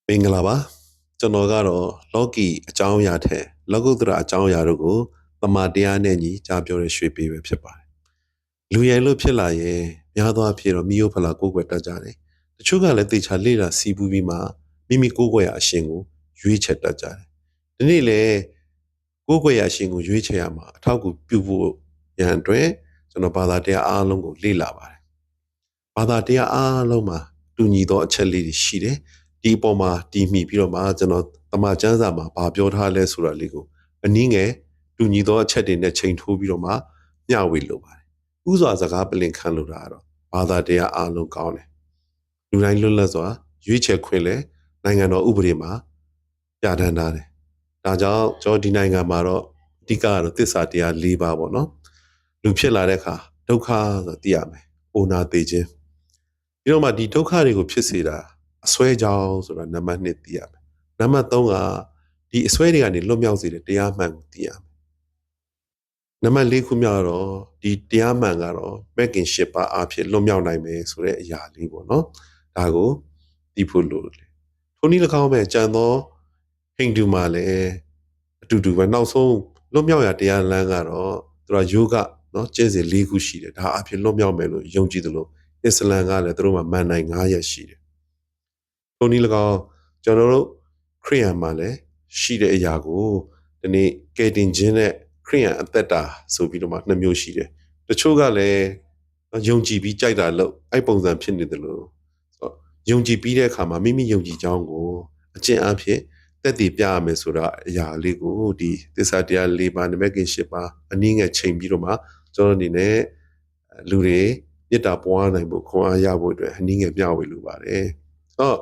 မင်္ဂလာပါကျွန်တော်ကတော့လော်ကီအကြောင်းအရာထဲလောကုတ္တရာအကြောင်းအရာတို့ကိုတမန်တရားနဲ့ညီကြားပြောတဲ့ရွှေပေးပဲဖြစ်ပါတယ်လူရည်လို့ဖြစ်လာရင်များသောအားဖြင့်တော့မိယိုဖလာကိုယ်ွယ်တတ်ကြတယ်တချို့ကလည်းတေချာလေ့လာစီးပူးပြီးမှမိမိကိုယ်ွယ်ရာအရှင်ကိုရွေးချယ်တတ်ကြတယ်ဒီနေ့လေကိုယ်ွယ်ရာအရှင်ကိုရွေးချယ်ရမှာအထောက်အကူပြုဖို့ရန်အတွက်ကျွန်တော်ဘာသာတရားအားလုံးကိုလေ့လာပါတယ်ဘာသာတရားအားလုံးမှာတူညီသောအချက်လေးတွေရှိတယ်ဒီအပေါ်မှာတည်မိပြီးတော့မှကျွန်တော်တမန်ကျမ်းစာမှာဘာပြောထားလဲဆိုတာလေးကိုအနည်းငယ်တူညီသောအချက်တွေနဲ့ချိန်ထိုးပြီးတော့မှမျှဝေလိုပါတယ်။ဥစွာစကားပလင်ခံလို့တာကတော့ဘာသာတရားအားလုံးကောင်းတယ်။လူတိုင်းလွတ်လပ်စွာရွေးချယ်ခွင့်လဲနိုင်ငံတော်ဥပဒေမှာပြဋ္ဌာန်းထားတယ်။ဒါကြောင့်ကျွန်တော်ဒီနိုင်ငံမှာတော့အဓိကကတော့သစ္စာတရား၄ပါးပေါ့နော်။လူဖြစ်လာတဲ့အခါဒုက္ခဆိုသိရမယ်။အိုနာသေးခြင်းပြီးတော့မှဒီဒုက္ခတွေကိုဖြစ်စေတာအစွဲကြောင်းဆိုတာနံပါတ်1သိရမယ်နံပါတ်3ကဒီအစွဲတွေကနေလွတ်မြောက်စေတဲ့တရားမှန်ကိုသိရမယ်နံပါတ်4ခုမြောက်တော့ဒီတရားမှန်ကတော့မက်ကင်၈ပါးအဖြစ်လွတ်မြောက်နိုင်မယ်ဆိုတဲ့အရာလေးပေါ့နော်ဒါကိုသိဖို့လိုတယ်ထိုနည်း၎င်းပဲကြံသောဟိန္ဒူမှာလည်းအတူတူပဲနောက်ဆုံးလွတ်မြောက်ရာတရားလမ်းကတော့သူကယောဂနော်ကျင့်စဉ်၄ခုရှိတယ်ဒါအဖြစ်လွတ်မြောက်မယ်လို့ယုံကြည်တယ်လို့အစ္စလမ်ကလည်းသူတို့မှာမန်နိုင်9ရက်ရှိတယ်။ထိုနည်း၎င်းကျွန်တော်တို့ခရိယန်မှာလည်းရှိတဲ့အရာကိုဒီနေ့ကယ်တင်ခြင်းနဲ့ခရိယန်အသက်တာဆိုပြီးတော့မှ2မျိုးရှိတယ်။တချို့ကလည်းယုံကြည်ပြီးကြိုက်တာလို့အဲ့ပုံစံဖြစ်နေတယ်လို့ယုံကြည်ပြီးတဲ့အခါမှာမိမိယုံကြည်ကြောင်းကိုအကျင့်အဖြစ်တက်တည်ပြရမယ်ဆိုတာအရာလေးကိုဒီသစ္စာတရား၄ပါးနမကင်၈ပါးအနည်းငယ်ချိန်ပြီးတော့မှကျွန်တော်အနေနဲ့လူတွေမေတ္တာပွားနိုင်ဖို့ခွန်အားရဖို့အတွက်အနည်းငယ်မျှဝေလိုပါတယ်။ဆိုတော့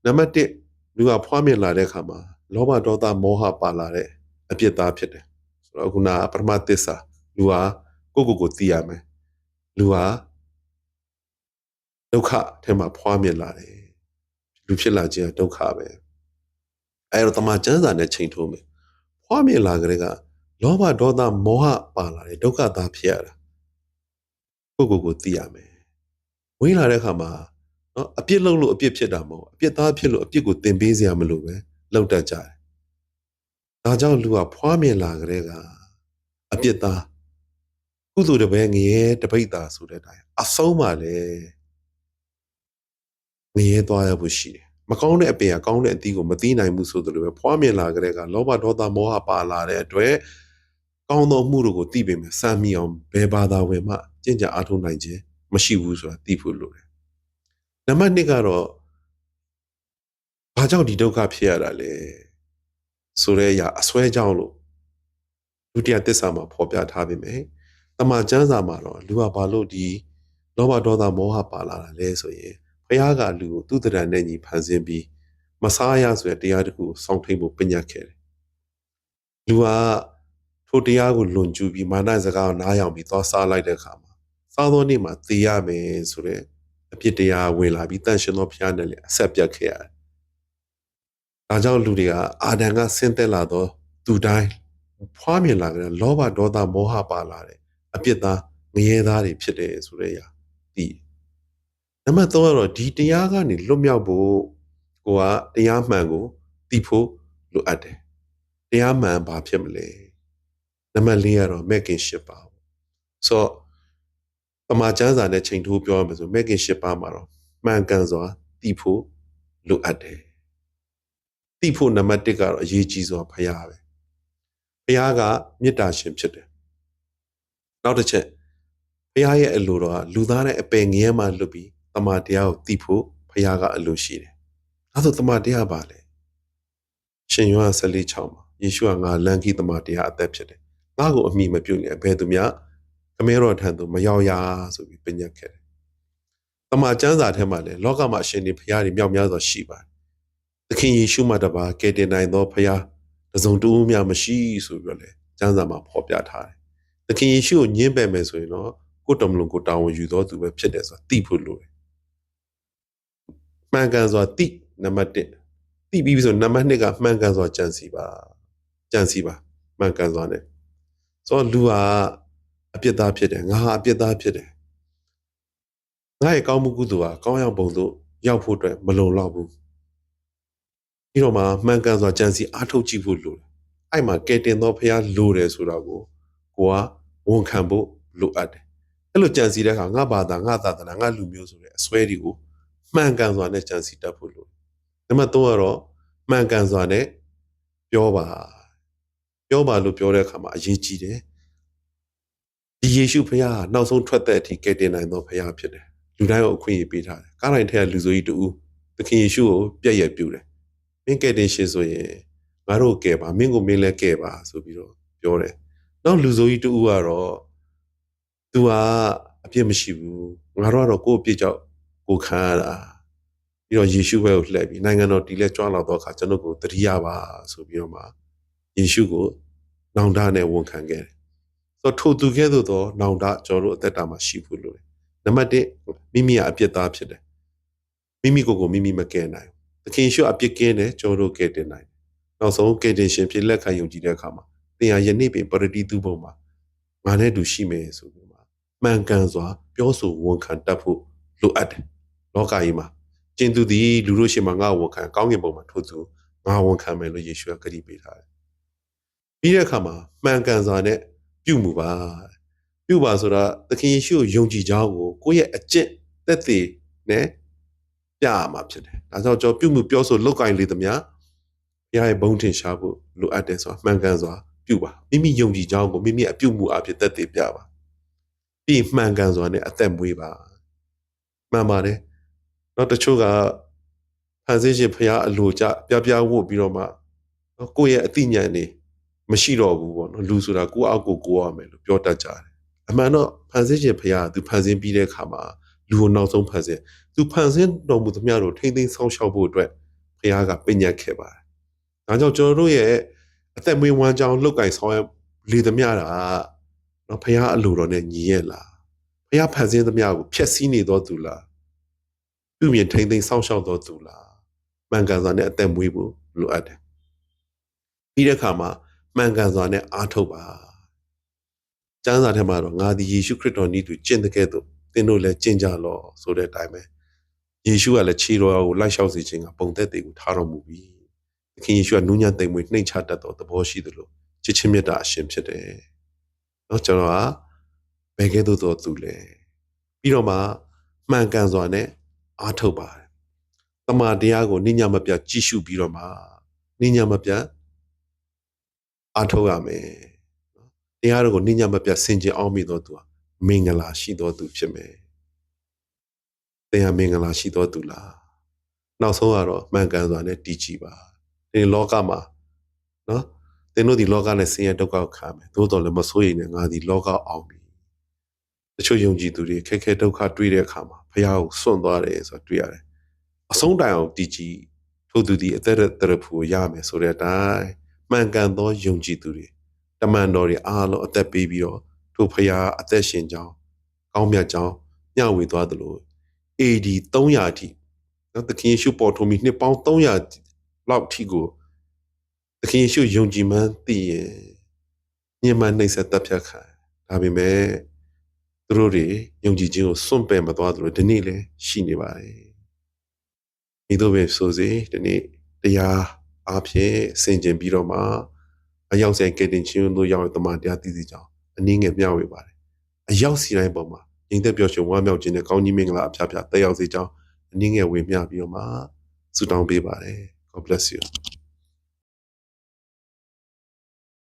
နံပါတ်1လူကဖွားမြင်လာတဲ့အခါမှာလောဘဒေါသမောဟပါလာတဲ့အပြစ်သားဖြစ်တယ်။ဆိုတော့ခုနပထမသစ္စာလူဟာကိုသိရမယ်။လူဟာဒုက္ခထဲမှာဖွားမြင်လာတယ်။လူဖြစ်လာခြင်းဒုက္ခပဲ။အဲ့တော့တမန်ကျမ်းစာနဲ့ချိန်ထိုးမယ်။ဖွားမြင်လာကြတဲ့ကလောဘဒေါသမောဟပါလာတယ်ဒုက္ခသားဖြစ်ရတာ။ကိုသိရမယ်။ဝင်လာတဲ့အခါမှာနော်အပြစ်လုပ်လို့အပြစ်ဖြစ်တာမဟုတ်အပြစ်သားဖြစ်လို့အပြစ်ကိုသင်ပေးစရာမလိုပဲလောက်တတ်ကြတယ်။ဒါကြောင့်လူကဖွားမြင်လာကြတဲ့ကအပြစ်သားကုသိုလ်တပည့်ငရဲတပိတ်တာဆိုတဲ့အတိုင်းအဆုံးမှလည်းငရဲသွားရဖို့ရှိတယ်။မကောင်းတဲ့အပင်ကကောင်းတဲ့အသီးကိုမသိနိုင်ဘူးဆိုသလိုပဲဖွားမြင်လာကြတဲ့ကလောဘဒေါသမောဟပါလာတဲ့အတွက်ကောင်းသောမှုတို့ကိုသိပေမဲ့စမ်းမိအောင်ဘယ်ဘာသာဝင်မှကျင့်ကြံအားထုတ်နိုင်ခြင်းမရှိဘူးဆိုတာသိဖို့လိုတယ်။နံပါတ်2ကတော့ဘာကြောင့်ဒီဒုက္ခဖြစ်ရတာလဲဆိုတဲ့အရာအစွဲကြောင့်လို့ဒုတိယသစ္စာမှာဖော်ပြထားပေမဲ့တမန်ကျမ်းစာမှာတော့လူကဘာလို့ဒီလောဘဒေါသမောဟပါလာတာလဲဆိုရင်ဘုရားကလူကိုသူ့တရံနဲ့ညီဖန်ဆင်းပြီးမစားရဆိုတဲ့တရားတစ်ခုစောင့်ထိန်ဖို့ပညတ်ခဲ့တယ်လူကထိုတရားကိုလွန်ကျူးပြီးမာနစကားကိုနားယောင်ပြီးသွားစားလိုက်တဲ့အခါမှာစားသောနေ့မှာသေရမယ်ဆိုတဲ့အပြစ်တရားဝင်လာပြီးတန်ရှင်သောဘုရားနဲ့လည်းအဆက်ပြတ်ခဲ့ရတယ်ဒါကြောင့်လူတွေကအာဒံကဆင်းသက်လာသောသူတိုင်းဖွားမြင်လာကြတဲ့လောဘဒေါသမောဟပါလာတဲ့အပြစ်သားငရဲသားတွေဖြစ်တယ်ဆိုတဲ့အရာသိနံပါတ်3ကတော့ဒီတရားကနေလွတ်မြောက်ဖို့ကိုကတရားမှန်ကိုသိဖို့လိုအပ်တယ်တရားမှန်ဘာဖြစ်မလဲနံပါတ်4ကတော့မက်ကင်၈ပါးဆိုတော့ပမာကျမ်းစာနဲ့ချိန်ထိုးပြောရမယ်ဆိုမက်ကင်၈ပါးမှာတော့မှန်ကန်စွာသိဖို့လိုအပ်တယ်သိဖို့နံပါတ်1ကတော့အရေးကြီးစွာဖရာပဲဖရာကမေတ္တာရှင်ဖြစ်တယ်နောက်တစ်ချက်ဖရာရဲ့အလိုတော်ကလူသားနဲ့အပယ်ငရဲမှလွတ်ပြီးတမန်တရားကိုသိဖို့ဖရာကအလိုရှိတယ်အဲဆိုတမန်တရားပါလေရှင်ယောဟန်14:6မှာယေရှုကငါလမ်းကြီးတမန်တရားအသက်ဖြစ်တယ်ငါ့ကိုအမိမပြုတ်နဲ့ဘယ်သူများခမဲတော်ထံသို့မရောက်ရဆိုပြီးပညတ်ခဲ့တယ်တမန်ကျမ်းစာထဲမှာလည်းလောကမှာအရှင်ဒီဖရာတွေမြောက်များစွာရှိပါတယ်သခင်ယေရှုမှတပါကယ်တင်နိုင်သောဖရာတစုံတဦးများမရှိဆိုပြီးတော့လေကျမ်းစာမှာဖော်ပြထားတယ်။သခင်ယေရှုကိုညှင်းပယ်မယ်ဆိုရင်တော့ကိုယ်တော်မလုံးကိုတာဝန်ယူတော်သူပဲဖြစ်တယ်ဆိုတာသိဖို့လိုတယ်။မှန်ကန်စွာသိနံပါတ်1သိပြီးဆိုနံပါတ်2ကမှန်ကန်စွာကြံစီပါမှန်ကန်စွာနဲ့ဆိုတော့လူဟာအပြစ်သားဖြစ်တယ်ငါဟာအပြစ်သားဖြစ်တယ်ငါရဲ့ကောင်းမှုကုသိုလ်ဟာကောင်းရောက်ပုံသို့ရောက်ဖို့အတွက်မလုံလောက်ဘူး ပြီးတော့မှမှန်ကန်စွာကြံစီအားထုတ်ကြည့်ဖို့လိုတယ်အဲ့မှာကဲတင်သောဖះလိုတယ်ဆိုတော့ကိုကဝန်ခံဖို့လိုအပ်တယ်အဲ့လိုကြံစီတဲ့အခါငါဘာသာငါသာသနာငါလူမျိုးဆိုတဲ့အစွဲတွေကိုမှန်ကန်စွာနဲ့ကြံစီတတ်ဖို့လိုတယ်နံပါတ်3ကတော့မှန်ကန်စွာနဲ့ပြောပါလို့ပြောတဲ့အခါမှာအရေးကြီးတယ်ဒီယေရှုဖះနောက်ဆုံးထွက်တဲ့အထိကဲတင်နိုင်သောဖះဖြစ်တယ်လူတိုင်းကိုအခွင့်အရေးပေးထားတယ်ကားတိုင်းထက်ကလူဆိုကြီးတူသခင်ယေရှုကိုပြည့်ရပြုတယ်မင်းကဲတင်ရှင်ဆိုရင်ငါတို့ကဲပါမင်းကိုမင်းလည်းကဲပါဆိုပြီးတော့ပြောတယ်နောက်လူဆိုကြီးတူကတော့ तू ကအပြစ်မရှိဘူးငါတို့ကတော့ကိုယ့်အပြစ်ကြောင့်ကိုခံရတာပြီးတော့ယေရှုဘက်ကိုလှည့်ပြီးနိုင်ငံတော်တည်လဲကြွလာတော့အခါကျွန်တော်ကိုတတိယပါဆိုပြီးတော့မှယေရှုကိုနောင်တနဲ့ဝန်ခံခဲ့တယ်ဆိုတော့ထိုသူကဲ့သို့သောနောင်တကျွန်တော်တို့အသက်တာမှာရှိဖို့လိုတယ်နံပါတ်1မိမိကအပြစ်သားဖြစ်တယ်မိမိကိုယ်ကိုမိမိမကယ်နိုင်သခင်ယေရှုအပြစ်ကင်းတယ်ကျွန်တော်တို့ကယ်တင်နိုင်နောက်ဆုံးကယ်တင်ရှင်ဖြစ်လက်ခံယုံကြည်တဲ့အခါမှာသင်ဟာယနေ့ပင်ပရတိသူဘုံမှာငါနဲ့တူရှိမယ်ဆိုပြီးမှန်ကန်စွာပြောဆိုဝန်ခံတတ်ဖို့လိုအပ်တယ်လောကကြီးမှာကျင့်သူသည်လူတို့ရှိမှငါဝန်ခံကောင်းကင်ဘုံမှာထို့သူငါဝန်ခံမယ်လို့ယေရှုကဂရုပေးထားတယ်ပြီးတဲ့အခါမှာမှန်ကန်စွာနဲ့ပြုမှုပါဆိုတာသခင်ယေရှုကိုယုံကြည်ကြောင်းကိုကိုယ့်ရဲ့အကျင့်သက်သေနဲ့ပြရမှာဖြစ်တယ်ဒါကြောင့်ကျွန်တော်ပြုမှုပြောဆိုလောက်ကင်လေသမျှဘုရားရဲ့ဘုန်းထင်ရှားဖို့လိုအပ်တယ်ဆိုတာမှန်ကန်စွာပြုပါမိမိယုံကြည်ကြောင်းကိုမိမိအပြုမှုအဖြစ်သက်သေပြပါပြီးမှန်ကန်စွာနဲ့အသက်မွေးပါမှန်ပါတယ်တော့တချို့ကဖန်ဆင်းရှင်ဖရားအလိုကြပြဝတ်ပြီးတော့မှကိုယ့်ရဲ့အသိဉာဏ်နေမရှိတော့ဘူးပေါ့နော်လူဆိုတာကိုယ့်အောက်ကိုကိုယ်ရမယ်လို့ပြောတတ်ကြတယ်အမှန်တော့ဖန်ဆင်းရှင်ဖရားသူဖန်ဆင်းပြီးတဲ့အခါမှာလူကိုနောက်ဆုံးဖန်ဆင်းသူဖန်ဆင်းတော်မူသမျှတို့ထိမ့်သိမ်းဆောင်းရှောက်ဖို့အတွက်ဖရားကပညတ်ခဲ့ပါတယ်ဒါကြောင့်ကျွန်တော်တို့ရဲ့အသက်မွေးဝမ်းကြောင်းလောက်ကင်ဆောင်ရလေသမျှတာနော်ဖရားအလိုတော်နဲ့ညီရဲ့လားဖရားဖန်ဆင်းသမျှကိုဖျက်ဆီးနေတော်သူလားပြုမြင်ထိမ့်သိမ်းဆောင်းရှောက်တော်သူလားမှန်ကန်စွာနဲ့အသက်မွေးဖို့လိုအပ်တယ်ပြီးတဲ့အခါမှာမှန်ကန်စွာနဲ့အားထုတ်ပါကျမ်းစာထဲမှာတော့ငါသည်ယေရှုခရစ်တော်ဤသူကျင့်တဲ့ကဲ့သို့သင်တို့လည်းကျင့်ကြလော့ဆိုတဲ့အတိုင်းပဲယေရှုကလည်းခြေတော်ကိုလိုက်လျှောက်စေခြင်းကပုံသက်တွေကိုထားတော်မူပြီသခင်ယေရှုကနူးညံ့သိမ်မွေ့နှိမ်ချတတ်သောသဘောရှိသလိုချစ်ချင်းမေတ္တာအရှင်ဖြစ်တယ်နော်ကျွန်တော်ကဘယ်ကဲ့သို့သောသူလဲပြီးတော့မှမှန်ကန်စွာနဲ့အားထုတ်ပါတယ်တမန်တရားကိုနိညာမပြတ်ကြည့်ရှုပြီးတော့မှနိညာမပြတ်အားထုတ်ရမယ်နော်တရားတော်ကိုနိညာမပြတ်ဆင်ခြင်အောင်မိတော်သူဟာမင်္ဂလာရှိတော်သူဖြစ်မယ်သင်ဟာမင်္ဂလာရှိတော်သူလားနောက်ဆုံးကတော့မှန်ကန်စွာနဲ့တည်ကြည်ပါဒီလောကမှာနော်သင်တို့ဒီလောကနဲ့ဆင်းရဲဒုက္ခကိုခံမယ်သို့တော်လည်းမစိုးရိမ်နဲ့ငါဒီလောကအောင်ပြီတချို့ယုံကြည်သူတွေခက်ခဲဒုက္ခတွေ့တဲ့အခါမှာဘုရားကိုစွန့်သွားတယ်ဆိုတာတွေ့ရတယ်အဆုံးတိုင်အောင်တည်ကြည်ထို့သူဒီအသက်တရဖူကိုရမယ်ဆိုတဲ့အတိုင်းမှန်ကန်သောယုံကြည်သူတွေတမန်တော်တွေအားလုံးအသက်ပေးပြီးတော့ထို့ဘုရားအသက်ရှင်ကြောင်းကောင်းမြတ်ကြောင်းညဝေသွားသလို AD 300အထိနော်သခင်ယေရှုပေါ်ထွန်းပြီးနှစ်ပေါင်း300လောက်အထိကိုသခင်ယေရှုယုံကြည်မှန်းသိရင်ညှဉ်းပန်းနှိပ်စက်တပ်ဖြတ်ခံဒါပေမဲ့သူတို့တွေယုံကြည်ခြင်းကိုစွန့်ပယ်မသွားသလိုဒီနေ့လည်းရှိနေပါတယ်ဒီလိုပဲဆိုစေဒီနေ့တရားအားဖြင့်ဆင်ခြင်ပြီးတော့မှအရောက်ဆိုင်ကတင်ချင်းတို့ရောက်တမန်တရားသိသိကြောင်းအနည်းငယ်မျှဝေပါတယ်အရောက်စီတိုင်းပေါ်မှာညီသက်ပျော်ရွှင်ဝမ်းမြောက်ခြင်းနဲ့ကောင်းကြီးမင်္ဂလာအဖျားဖျားတက်ရောက်စေကြောင်းအနည်းငယ်ဝေမျှပြီးတော့မှဆုတောင်းပေးပါတယ် God bless you